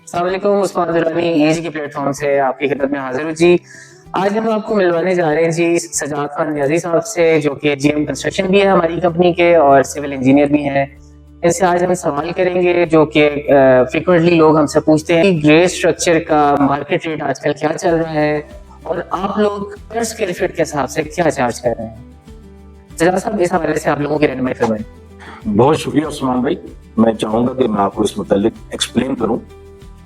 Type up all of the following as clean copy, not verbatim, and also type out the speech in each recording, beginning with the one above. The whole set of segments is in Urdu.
السلام علیکم، عثمان درانی ایج کی پلیٹ فارم سے آپ کی خدمت میں حاضر ہوں جی۔ آج ہم آپ کو ملوانے جا رہے ہیں جی سجاد خان نیازی صاحب سے، جو کہ جی ایم کنسٹرکشن بھی ہے ہماری کمپنی کے اور سول انجینئر بھی ہیں۔ ان سے آج ہم سوال کریں گے جو کہ فریکوینٹلی لوگ ہم سے پوچھتے ہیں کہ گرے اسٹرکچر کا مارکیٹ ریٹ آج کل کیا چل رہا ہے اور آپ لوگ پر اسکوائر فٹ کے حساب سے کیا چارج کر رہے ہیں۔ سجاد صاحب اس حوالے سے آپ لوگوں کی رہنمائی فرمائیں۔ بہت شکریہ عثمان بھائی، میں چاہوں گا کہ میں آپ کو اس متعلق ایکسپلین کروں۔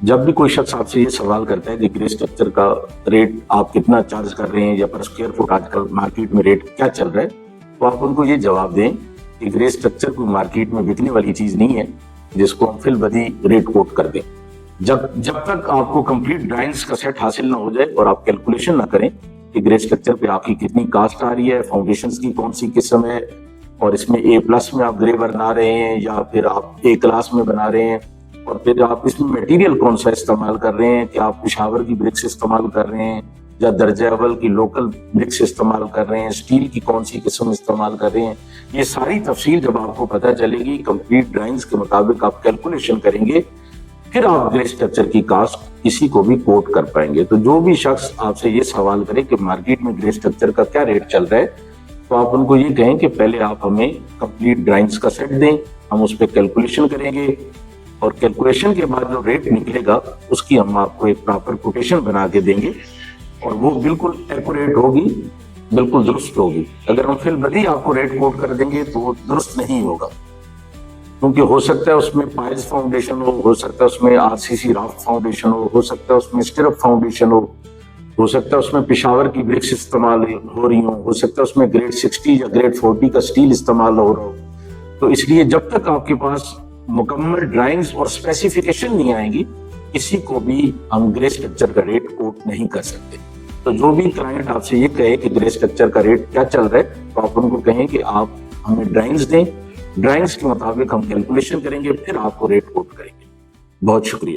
جب بھی کوئی شخص آپ سے یہ سوال کرتا ہے کہ گرے اسٹرکچر کا ریٹ آپ کتنا چارج کر رہے ہیں یا پر اسکوائر فٹ آج کل مارکیٹ میں ریٹ کیا چل رہا ہے، تو آپ ان کو یہ جواب دیں کہ گرے اسٹرکچر کوئی مارکیٹ میں بکنے والی چیز نہیں ہے جس کو ہم فی البدی ریٹ کوٹ کر دیں۔ جب تک آپ کو کمپلیٹ ڈرائنگز کا سیٹ حاصل نہ ہو جائے اور آپ کیلکولیشن نہ کریں کہ گرے اسٹرکچر پہ آپ کی کتنی کاسٹ آ رہی ہے، فاؤنڈیشنز کی کون سی قسم ہے، اور اس میں اے پلس میں آپ گرے بنا رہے ہیں یا پھر آپ اے کلاس میں بنا رہے ہیں، اور پھر آپ اس میں میٹیریل کون سا استعمال کر رہے ہیں کہ آپ پشاور کی برکس استعمال کر رہے ہیں یا درجہ اول کی لوکل برکس استعمال کر رہے ہیں، اسٹیل کی کون سی قسم استعمال کر رہے ہیں، یہ ساری تفصیل جب آپ کو پتہ چلے گی، کمپلیٹ ڈرائنگز کے مطابق آپ کیلکولیشن کریں گے، پھر آپ گرے اسٹرکچر کی کاسٹ کسی کو بھی کوٹ کر پائیں گے۔ تو جو بھی شخص آپ سے یہ سوال کرے کہ مارکیٹ میں گرے اسٹرکچر کا کیا ریٹ چل رہا ہے، تو آپ ان کو یہ کہیں کہ پہلے آپ ہمیں کمپلیٹ ڈرائنگز کا سیٹ دیں، ہم اس پہ کیلکولیشن کریں گے، اور کیلکولیشن کے بعد جو ریٹ نکلے گا اس کی ہم آپ کو ایک پراپر کوٹیشن بنا کے دیں گے، اور وہ بالکل ایکوریٹ ہوگی، بالکل درست ہوگی۔ اگر ہم فی البدی آپ کو ریٹ کوٹ کر دیں گے تو وہ درست نہیں ہوگا، کیونکہ ہو سکتا ہے اس میں پائلز فاؤنڈیشن ہو سکتا ہے اس میں آر سی سی رافٹ فاؤنڈیشن ہو سکتا ہے اس میں اسٹرپ فاؤنڈیشن ہو سکتا ہے اس میں پشاور کی برکس استعمال ہو رہی ہو سکتا ہے اس میں گریڈ 60 یا گریڈ 40 کا سٹیل استعمال ہو رہا ہو۔ تو اس لیے جب تک آپ کے پاس مکمل ڈرائنگز اور اسپیسیفیکیشن نہیں آئیں گی، کسی کو بھی ہم گرے اسٹرکچر کا ریٹ کوٹ نہیں کر سکتے۔ تو جو بھی کلائنٹ آپ سے یہ کہے کہ گرے اسٹرکچر کا ریٹ کیا چل رہا ہے، تو آپ ان کو کہیں کہ آپ ہمیں ڈرائنگز دیں، ڈرائنگز کے مطابق ہم کیلکولیشن کریں گے، پھر آپ کو ریٹ کوٹ کریں گے۔ بہت شکریہ۔